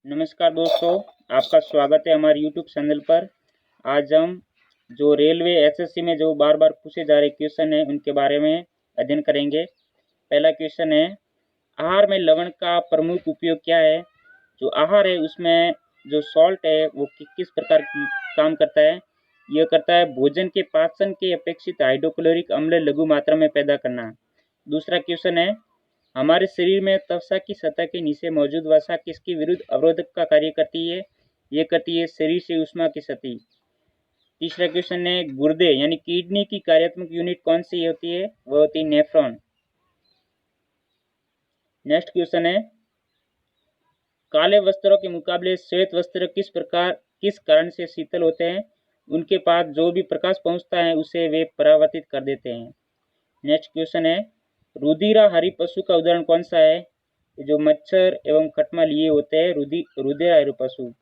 नमस्कार दोस्तों, आपका स्वागत है हमारे यूट्यूब चैनल पर। आज हम जो रेलवे एसएससी में जो बार बार पूछे जा रहे क्वेश्चन हैं उनके बारे में अध्ययन करेंगे। पहला क्वेश्चन है, आहार में लवण का प्रमुख उपयोग क्या है। जो आहार है उसमें जो सॉल्ट है वो किस प्रकार की काम करता है। यह करता है भोजन के पाचन के अपेक्षित हाइड्रोक्लोरिक अम्ल लघु मात्रा में पैदा करना। दूसरा क्वेश्चन है, हमारे शरीर में त्वचा की सतह के नीचे मौजूद वसा किसके विरुद्ध अवरोधक का कार्य करती है। ये करती है शरीर से ऊष्मा की सती। तीसरा क्वेश्चन है, गुर्दे यानी किडनी की कार्यात्मक यूनिट कौन सी होती है। वह होती है नेफ्रॉन। नेक्स्ट क्वेश्चन है, काले वस्त्रों के मुकाबले श्वेत वस्त्र किस कारण से शीतल होते हैं। उनके पास जो भी प्रकाश पहुंचता है उसे वे परावर्तित कर देते हैं। नेक्स्ट क्वेश्चन है, रुधिराहारी पशु का उदाहरण कौन सा है। जो मच्छर एवं खटमल ये होते हैं रुधिराहारी पशु।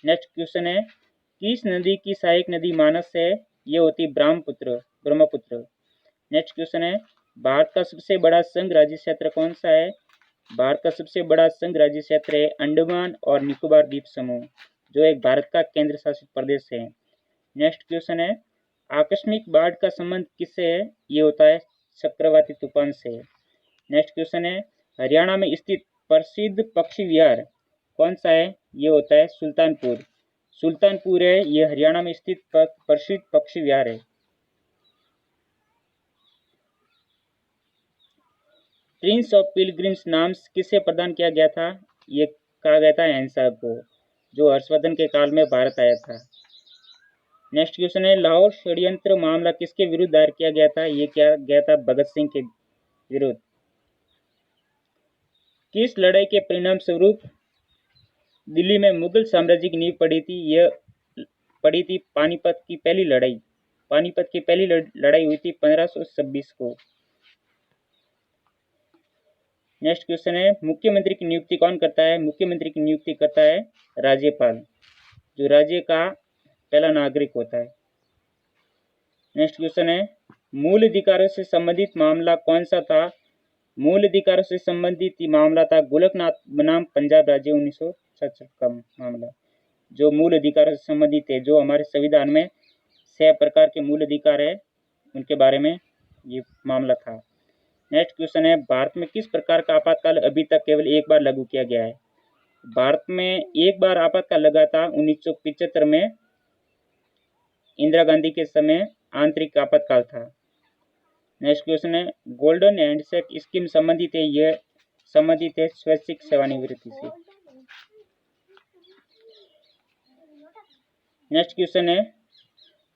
नेक्स्ट क्वेश्चन है, किस नदी की सहायक नदी मानस है। ये होती ब्रह्मपुत्र। नेक्स्ट क्वेश्चन है, भारत का सबसे बड़ा संघ राज्य क्षेत्र कौन सा है। भारत का सबसे बड़ा संघ राज्य क्षेत्र है अंडमान और निकोबार द्वीप समूह, जो एक भारत का केंद्र शासित प्रदेश है। नेक्स्ट क्वेश्चन है, आकस्मिक बाढ़ का संबंध किससे है। ये होता है चक्रवाती तूफान से। नेक्स्ट क्वेश्चन है, हरियाणा में स्थित प्रसिद्ध पक्षी विहार कौन सा है। ये होता है सुल्तानपुर है, ये हरियाणा में स्थित प्रसिद्ध पक्षी विहार है। प्रिंस ऑफ पिलग्रिम्स नाम किसे प्रदान किया गया था। ये कहा गया था हैंसा को, जो हर्षवर्धन के काल में भारत आया था। नेक्स्ट क्वेश्चन है, लाहौर षड्यंत्र मामला किसके विरुद्ध दायर किया गया था। ये किया गया था भगत सिंह के विरुद्ध। किस लड़ाई के परिणाम स्वरूप दिल्ली में मुगल साम्राज्य की नींव पड़ी थी। यह पड़ी थी पानीपत की पहली लड़ाई। पानीपत की पहली लड़ाई हुई थी 1526 को। नेक्स्ट क्वेश्चन है, मुख्यमंत्री की नियुक्ति कौन करता है। मुख्यमंत्री की नियुक्ति करता है राज्यपाल, जो राज्य का पहला नागरिक होता है। नेक्स्ट क्वेश्चन है, मूल अधिकारों से संबंधित मामला कौन सा था। मूल अधिकारों से संबंधित मामला था गोलकनाथ बनाम पंजाब राज्य 1967 का मामला। जो मूल अधिकारों से संबंधित है, जो हमारे संविधान में 6 प्रकार के मूल अधिकार है, उनके बारे में ये मामला था। नेक्स्ट क्वेश्चन है, भारत में किस प्रकार का आपातकाल अभी तक केवल एक बार लागू किया गया है। भारत में एक बार आपातकाल लगा था 1975 में, इंदिरा गांधी के समय आंतरिक आपातकाल था। नेक्स्ट क्वेश्चन है, गोल्डन हैंडशेक स्कीम संबंधित है। यह संबंधित है स्वैच्छिक सेवानिवृत्ति से। नेक्स्ट क्वेश्चन है,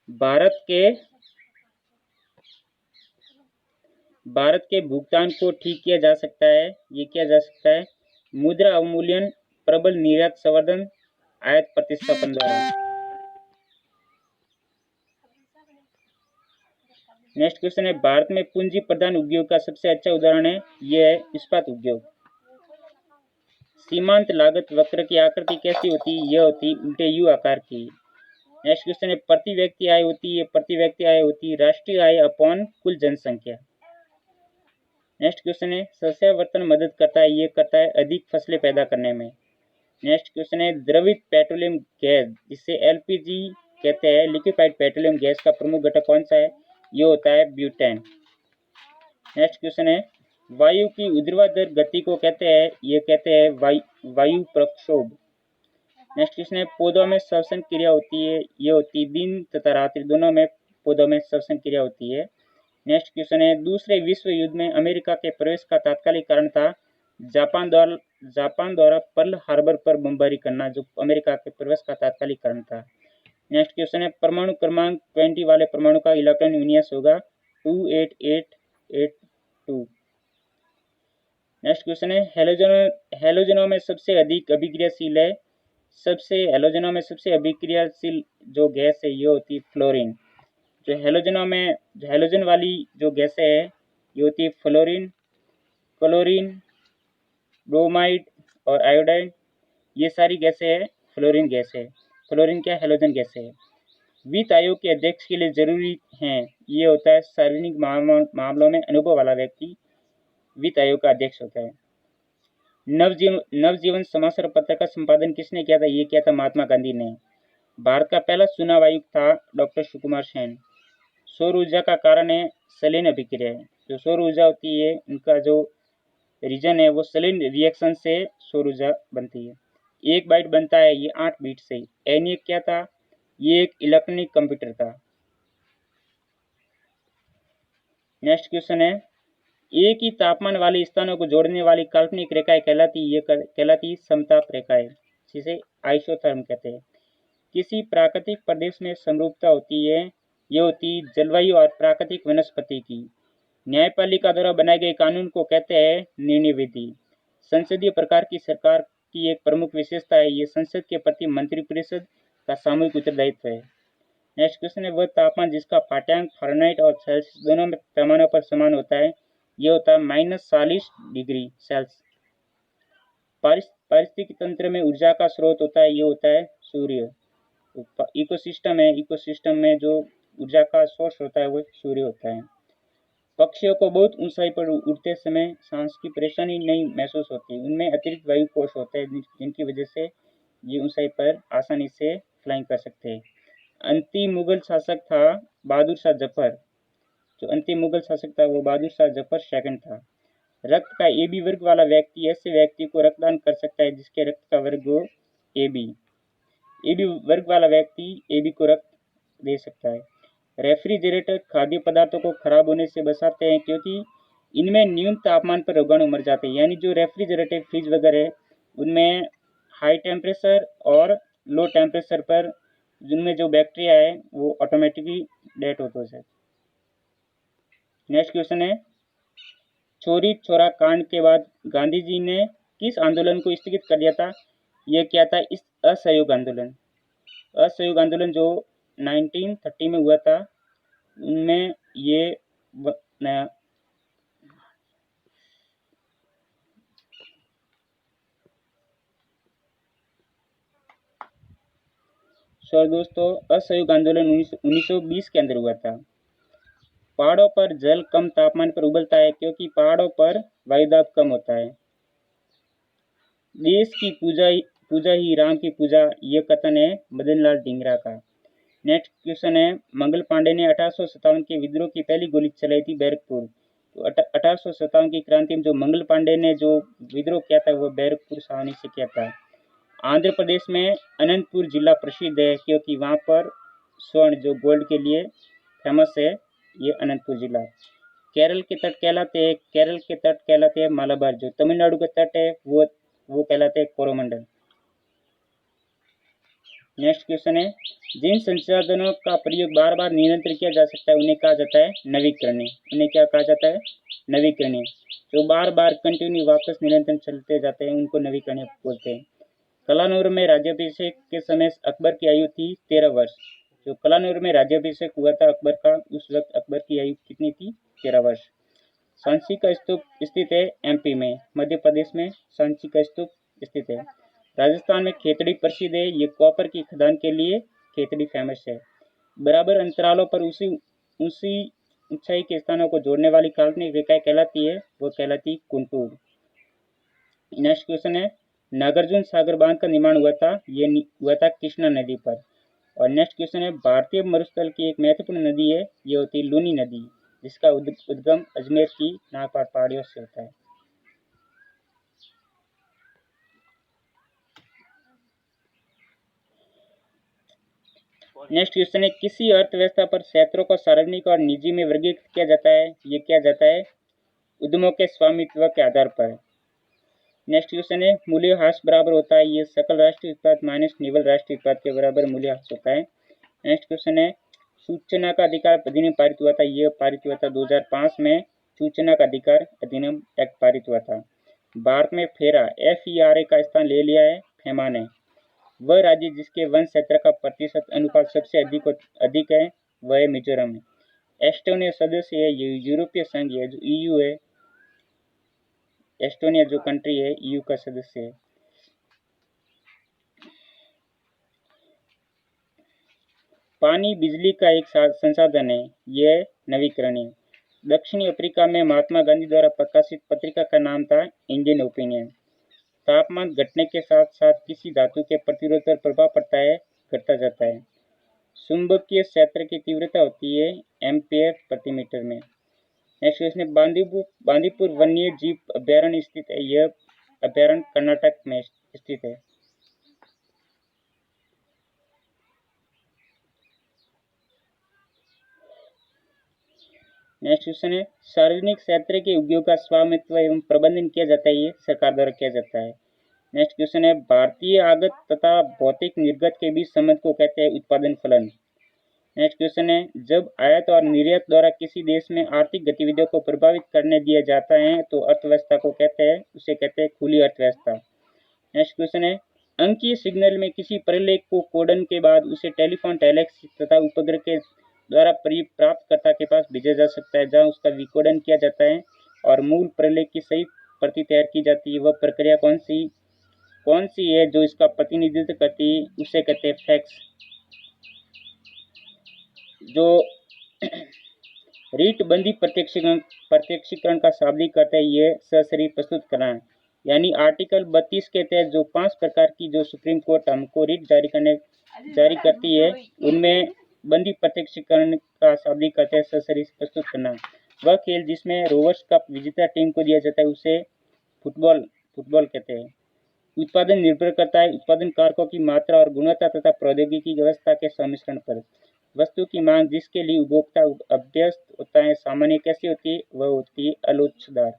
भारत के भुगतान को ठीक किया जा सकता है। ये किया जा सकता है मुद्रा अवमूल्यन, प्रबल निर्यात संवर्धन, आयात प्रतिस्थापन द्वारा। नेक्स्ट क्वेश्चन है, भारत में पूंजी प्रधान उद्योग का सबसे अच्छा उदाहरण है। यह है इस्पात उद्योग। सीमांत लागत वक्र की आकृति कैसी होती है। यह होती उल्टे यू आकार की। नेक्स्ट क्वेश्चन है, प्रति व्यक्ति आय होती है। प्रति व्यक्ति आय होती राष्ट्रीय आय अपॉन कुल जनसंख्या। नेक्स्ट क्वेश्चन है, सस्यावर्तन मदद करता है। ये करता है अधिक फसलें पैदा करने में। नेक्स्ट क्वेश्चन है, द्रवित पेट्रोलियम गैस जिसे एलपीजी कहते हैं, लिक्विफाइड पेट्रोलियम गैस का प्रमुख घटक कौन सा है। ये होता है ब्यूटेन। नेक्स्ट क्वेश्चन है, वायु की ऊर्ध्वाधर गति को कहते हैं। ये कहते हैं वायु प्रक्षोभ। नेक्स्ट क्वेश्चन है, पौधों में श्वसन क्रिया होती है। ये होती दिन तथा रात्रि दोनों में पौधों में श्वसन क्रिया होती है। नेक्स्ट क्वेश्चन है, दूसरे विश्व युद्ध में अमेरिका के प्रवेश का तात्कालिक कारण था जापान द्वारा पर्ल हार्बर पर बमबारी करना, जो अमेरिका के प्रवेश का तात्कालिक कारण था। नेक्स्ट क्वेश्चन है, परमाणु क्रमांक 20 वाले परमाणु का इलेक्ट्रॉन विन्यास होगा 28882। नेक्स्ट क्वेश्चन है, हेलोजनों में सबसे अधिक अभिक्रियाशील है। हेलोजनों में सबसे अभिक्रियाशील जो गैस है ये होती है फ्लोरीन। जो हेलोजन वाली जो गैसें है ये होती है फ्लोरीन, क्लोरीन, ब्रोमाइड और आयोडाइन। ये सारी गैसें है फ्लोरीन गैस है। फ्लोरीन क्या हेलोजन गैस है। वित्त आयोग के अध्यक्ष के लिए जरूरी हैं। ये होता है सार्वजनिक मामलों में अनुभव वाला व्यक्ति वित्त आयोग का अध्यक्ष होता है। नवजीवन समाचार पत्र का संपादन किसने किया था? ये किया था महात्मा गांधी ने। भारत का पहला चुनाव आयुक्त था डॉक्टर सुकुमार सेन। सौर ऊर्जा का कारण है सलीन अभिक्रिया। जो सौर ऊर्जा होती है उनका जो रीजन है वो सलीन रिएक्शन से सौर ऊर्जा बनती है। 1 बाइट बनता है ये 8 बीट से। एनियक क्या था? ये एक इलेक्ट्रॉनिक कंप्यूटर था। नेक्स्ट क्वेश्चन है, एक ही तापमान वाले स्थानों को जोड़ने वाली काल्पनिक रेखाएं कहलाती समताप रेखाएं, जिसे आइसोथर्म कहते हैं। किसी प्राकृतिक प्रदेश में समरूपता होती है, ये होती जलवायु और प्राकृतिक वनस्पति की। न्यायपालिका द्वारा बनाए गए कानून को कहते हैं निर्णय विधि। संसदीय प्रकार की सरकार की एक प्रमुख विशेषता है, ये संसद के प्रति मंत्रिपरिषद का सामूहिक उत्तरदायित्व है। नेक्स्ट क्वेश्चन है, वह तापमान जिसका पाठ्यांक फ़ारेनहाइट और सेल्सियस दोनों पैमानों पर समान होता है, ये होता है -40 डिग्री सेल्सियस। पारिस्थितिक तंत्र में ऊर्जा का स्रोत होता है, ये होता है सूर्य। इकोसिस्टम है, इकोसिस्टम में जो ऊर्जा का सोर्स होता है वो सूर्य होता है। पक्षियों को बहुत ऊंचाई पर उड़ते समय सांस की परेशानी नहीं महसूस होती। उनमें अतिरिक्त वायु कोश होते हैं जिनकी वजह से ये ऊंचाई पर आसानी से फ्लाइंग कर सकते हैं। अंतिम मुगल शासक था बहादुर शाह जफर। जो अंतिम मुगल शासक था वो बहादुर शाह जफर सेकंड था। रक्त का AB वर्ग वाला व्यक्ति ऐसे व्यक्ति को रक्तदान कर सकता है जिसके रक्त का वर्ग हो AB। AB वर्ग वाला व्यक्ति AB को रक्त दे सकता है। रेफ्रिजरेटर खाद्य पदार्थों को खराब होने से बचाते हैं क्योंकि इनमें न्यून तापमान पर रोगाणु मर जाते हैं। यानी जो रेफ्रिजरेटर फ्रिज वगैरह है उनमें हाई टेम्परेचर और लो टेम्परेचर पर जिनमें जो बैक्टीरिया है वो ऑटोमेटिकली डेथ होते हैं। नेक्स्ट क्वेश्चन है, चोरी चौरा कांड के बाद गांधी जी ने किस आंदोलन को स्थगित कर दिया था? यह क्या था? इस असहयोग आंदोलन। असहयोग आंदोलन जो 1930 में हुआ था उनमें ये नया दोस्तों असहयोग आंदोलन 1920 के अंदर हुआ था। पहाड़ों पर जल कम तापमान पर उबलता है क्योंकि पहाड़ों पर वायुदाब कम होता है। देश की पूजा ही राम की पूजा, ये कथन है मदन लाल ढींगरा का। नेक्स्ट क्वेश्चन है, मंगल पांडे ने 1857 के विद्रोह की पहली गोली चलाई थी बैरकपुर। तो 1857 की क्रांति में जो मंगल पांडे ने जो विद्रोह किया था वो बैरकपुर छावनी से किया था। आंध्र प्रदेश में अनंतपुर जिला प्रसिद्ध है क्योंकि वहाँ पर स्वर्ण जो गोल्ड के लिए फेमस है, ये अनंतपुर जिला। केरल के तट कहलाते हैं मालाबार। जो तमिलनाडु का तट है वो कहलाते हैं कोरोमंडल। नेक्स्ट क्वेश्चन है, जिन संसाधनों का प्रयोग बार बार निरंतर किया जा सकता है उन्हें कहा जाता है नवीकरणीय। उन्हें क्या कहा जाता है? नवीकरणीय। जो बार बार कंटिन्यू वापस निरंतर चलते जाते हैं उनको नवीकरणीय बोलते हैं। कलानौर में राज्याभिषेक के समय अकबर की आयु थी 13 वर्ष। जो कलानौर में राज्याभिषेक हुआ था अकबर का, उस वक्त अकबर की आयु कितनी थी? 13 वर्ष। सांची का स्तूप स्थित है MP में, मध्य प्रदेश में सांची का स्तूप स्थित है। राजस्थान में खेतड़ी प्रसिद्ध है, ये कॉपर की खदान के लिए खेतड़ी फेमस है। बराबर अंतरालों पर उसी ऊंचाई के स्थानों को जोड़ने वाली काल्पनिक रेखाएं कहलाती है, वो कहलाती कुंटूर। नेक्स्ट क्वेश्चन है, नागार्जुन सागर बांध का निर्माण हुआ था, ये हुआ था कृष्णा नदी पर। और नेक्स्ट क्वेश्चन है, भारतीय मरुस्थल की एक महत्वपूर्ण नदी है, ये होती है लूनी नदी, जिसका उद्गम अजमेर की नागपार पहाड़ियों से होता है। नेक्स्ट क्वेश्चन है, किसी अर्थव्यवस्था पर क्षेत्रों को सार्वजनिक और निजी में वर्गीकृत किया जाता है, ये किया जाता है उद्यमों के स्वामित्व के आधार पर। नेक्स्ट क्वेश्चन है, मूल्यह्रास बराबर होता है, ये सकल राष्ट्रीय उत्पाद माइनस निवल राष्ट्रीय उत्पाद के बराबर मूल्यह्रास होता है। नेक्स्ट क्वेश्चन है, सूचना का अधिकार अधिनियम पारित हुआ था, यह पारित हुआ था 2005 में सूचना का अधिकार अधिनियम एक्ट पारित हुआ था। भारत में फेरा FERA का स्थान ले लिया है फेमा ने। वह राज्य जिसके वन क्षेत्र का प्रतिशत अनुपात सबसे अधिक है वह है मिजोरम। एस्टोनिया सदस्य है यूरोपीय संघ है, जो EU है। एस्टोनिया जो कंट्री है EU का सदस्य है। पानी बिजली का एक संसाधन है, यह नवीकरणीय। दक्षिणी अफ्रीका में महात्मा गांधी द्वारा प्रकाशित पत्रिका का नाम था इंडियन ओपिनियन। तापमान घटने के साथ साथ किसी धातु के प्रतिरोध पर प्रभाव पड़ता है, घटता जाता है। चुंबकीय क्षेत्र की तीव्रता होती है एम्पीयर प्रति मीटर में। नेक्स्ट क्वेश्चन है, बांदीपुर वन्य जीव अभयारण्य स्थित है। यह अभयारण्य कर्नाटक में स्थित है। नेक्स्ट क्वेश्चन है, सार्वजनिक क्षेत्र के उद्योग का स्वामित्व एवं प्रबंधन किया जाता है। ये सरकार द्वारा किया जाता है। नेक्स्ट क्वेश्चन है, भारतीय आगत तथा भौतिक निर्गत के बीच संबंध को कहते हैं उत्पादन फलन। नेक्स्ट क्वेश्चन है, जब आयात और निर्यात द्वारा किसी देश में आर्थिक गतिविधियों को प्रभावित करने दिया जाता है तो अर्थव्यवस्था को कहते हैं, उसे कहते हैं खुली अर्थव्यवस्था। नेक्स्ट क्वेश्चन है, अंकीय सिग्नल में किसी प्रलेख को कोडन के बाद उसे टेलीफोन, टेलेक्स तथा उपग्रह के द्वारा प्राप्तकर्ता के पास भेजा जा सकता है, जहां उसका विकोडन किया जाता है और मूल प्रलेख की सही प्रति तैयार की जाती है। वह प्रक्रिया कौन सी है जो इसका प्रतिनिधित्व करती है, उसे कहते हैं फैक्स। जो रीट बंदी प्रत्यक्षीकरण का शाब्दिक अर्थ है, ये सशरीर प्रस्तुत करना है। यानी आर्टिकल 32 के तहत जो 5 प्रकार की जो सुप्रीम कोर्ट हमको रीट जारी करती है, उनमें बंदी प्रत्यक्षीकरण का शाब्दिक अर्थ है सशरीर प्रस्तुत करना। वह खेल जिसमें रोवर्स कप विजेता टीम को दिया जाता है, उसे फुटबॉल कहते हैं। उत्पादन निर्भर करता है उत्पादन कारकों की मात्रा और गुणवत्ता तथा प्रौद्योगिकी व्यवस्था के सम्मिश्रण पर। वस्तु की मांग जिसके लिए उपभोक्ता अभ्यस्त होता है, सामान्य कैसी होती है, वह होती है आलोचदार।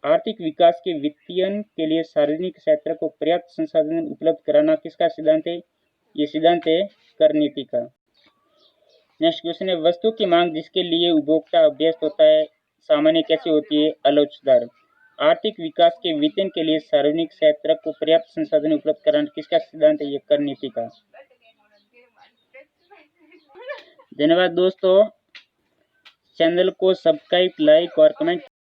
आर्थिक विकास के वित्तीयन के लिए सार्वजनिक क्षेत्र को पर्याप्त संसाधन उपलब्ध कराना किसका सिद्धांत है? ये सिद्धांत है कर नीति का। नेक्स्ट क्वेश्चन है, वस्तु की मांग जिसके लिए उपभोक्ता अभ्यस्त होता है, सामान्य कैसी होती है? आलोचदार। आर्थिक विकास के वित्तन के लिए सार्वजनिक क्षेत्र को पर्याप्त संसाधन उपलब्ध कराना किसका सिद्धांत है? ये कर नीति का। धन्यवाद दोस्तों, चैनल को सब्सक्राइब, लाइक और कमेंट